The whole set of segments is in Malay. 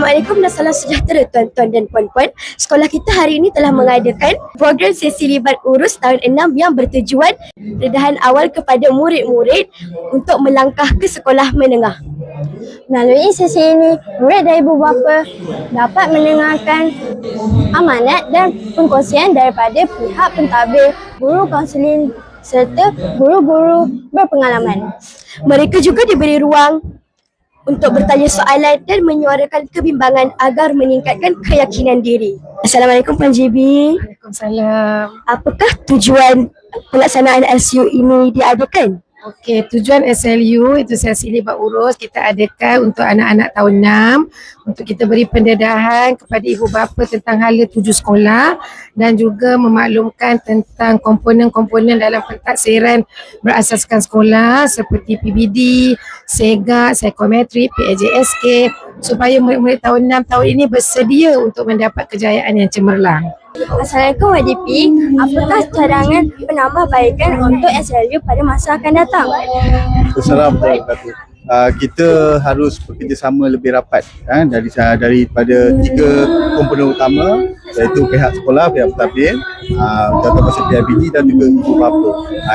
Assalamualaikum dan salam sejahtera tuan-tuan dan puan-puan. Sekolah kita hari ini telah mengadakan program sesi libat urus tahun 6 yang bertujuan pendedahan awal kepada murid-murid untuk melangkah ke sekolah menengah. Melalui sesi ini, murid dan ibu bapa dapat mendengarkan amanat dan pengkongsian daripada pihak pentadbir, guru kaunseling serta guru-guru berpengalaman. Mereka juga diberi ruang untuk bertanya soalan dan menyuarakan kebimbangan agar meningkatkan keyakinan diri. Assalamualaikum Puan JB. Waalaikumsalam. Apakah tujuan pelaksanaan SU ini diadakan? Okey, tujuan SLU itu sesi libat urus kita adakan untuk anak-anak tahun 6 untuk kita beri pendedahan kepada ibu bapa tentang hala tuju sekolah dan juga memaklumkan tentang komponen-komponen dalam pentadsiran berasaskan sekolah seperti PBD, SEGA, Psikometri, PAJSK supaya murid-murid tahun 6 tahun ini bersedia untuk mendapat kejayaan yang cemerlang. Assalamualaikum YDP, apakah cadangan penambahbaikan untuk SLU pada masa akan datang? Assalamualaikum. Kita harus bekerjasama lebih rapat daripada 3 komponen utama, iaitu pihak sekolah, pihak pentadbir, contoh pasal PIBG dan juga ibu bapa.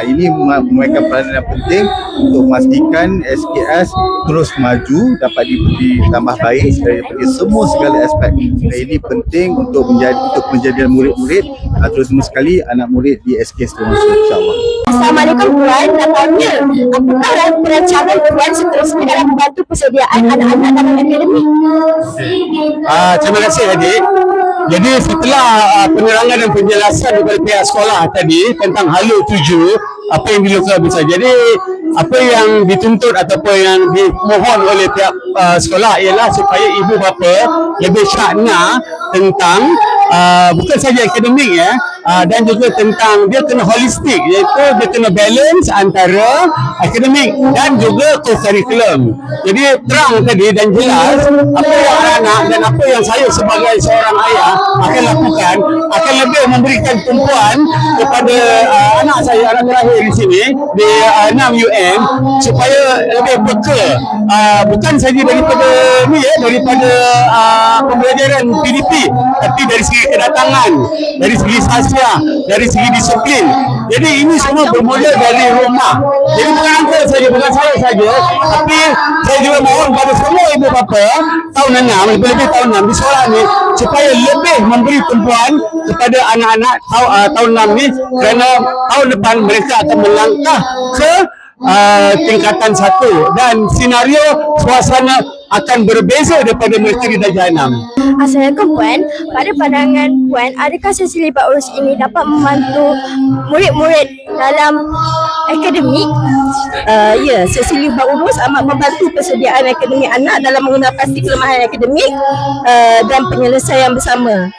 Ini memainkan peranan yang penting untuk memastikan SKS terus maju, dapat ditambah baik daripada semua segala aspek. Dan ini penting untuk menjadi murid-murid, terutama sekali anak murid di SKS termasuk, insyaAllah. Assalamualaikum Puan, nak tanya, apakah perancangan Puan seterusnya dalam membantu persediaan anak-anak dalam akademik? Terima kasih adik. Jadi setelah penerangan dan penjelasan daripada pihak sekolah tadi tentang hala tuju, apa yang dilakukan bisa. Jadi apa yang dituntut ataupun yang dimohon oleh pihak sekolah ialah supaya ibu bapa lebih syakna tentang bukan saja akademik dan juga tentang dia kena holistik, iaitu dia kena balance antara akademik dan juga co-curriculum. Jadi terang tadi dan jelas apa yang anak-anak dan apa yang saya sebagai seorang ayah akan lakukan akan lebih memberikan tumpuan kepada anak saya, anak terakhir di sini di 6 UM supaya lebih peka bukan saja daripada daripada pembelajaran PDP, tapi dari segi kedatangan, dari segi sasiah, dari segi disiplin. Jadi ini semua bermula dari rumah. Jadi bukan saya saja, tapi saya juga mohon kepada semua ibu bapa tahun 6, lebih-lebih tahun 6 di sekolah ni supaya lebih memberi tumpuan kepada anak-anak tahun 6 ni, kerana tahun depan mereka akan melangkah ke tingkatan 1 dan senario suasana akan berbeza daripada mereka di darjah 6. Assalamualaikum Puan, pada pandangan Puan, adakah sesi libat urus ini dapat membantu murid-murid dalam akademik? Ya, sesi libat urus amat membantu persediaan akademik anak dalam mengenal pasti kelemahan akademik dan penyelesaian bersama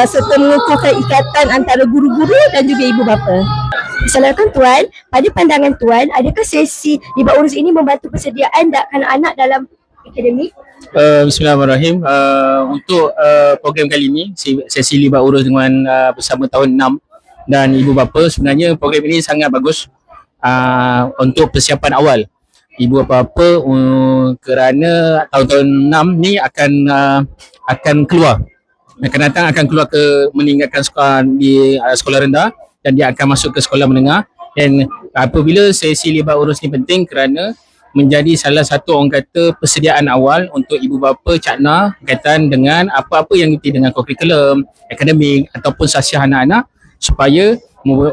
serta mengukuhkan ikatan antara guru-guru dan juga ibu bapa. Assalamualaikum Tuan, pada pandangan Tuan, adakah sesi libat urus ini membantu persediaan anak-anak dalam akademik? Bismillahirrahmanirrahim. Untuk program kali ini, sesi libat urus dengan bersama tahun 6 dan ibu bapa, sebenarnya program ini sangat bagus untuk persiapan awal ibu bapa kerana tahun-tahun 6 ni akan keluar. Akan datang akan keluar meninggalkan sekolah di sekolah rendah dan dia akan masuk ke sekolah menengah. Dan apabila sesi libat urus ni penting kerana menjadi salah satu orang kata persediaan awal untuk ibu bapa cakna berkaitan dengan apa-apa yang berkaitan dengan kurikulum, akademik ataupun sasiah anak-anak supaya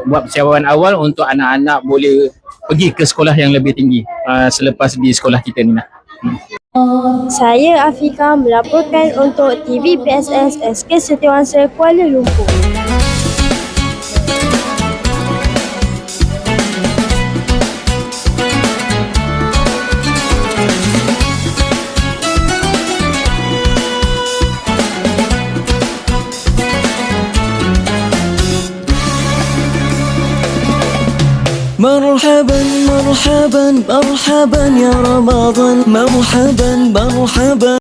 buat persiapan awal untuk anak-anak boleh pergi ke sekolah yang lebih tinggi selepas di sekolah kita ni. Saya Afika melaporkan untuk TV PSS SK Setiawangsa Kuala Lumpur. مرحبا مرحبا مرحبا يا رمضان مرحبا مرحبا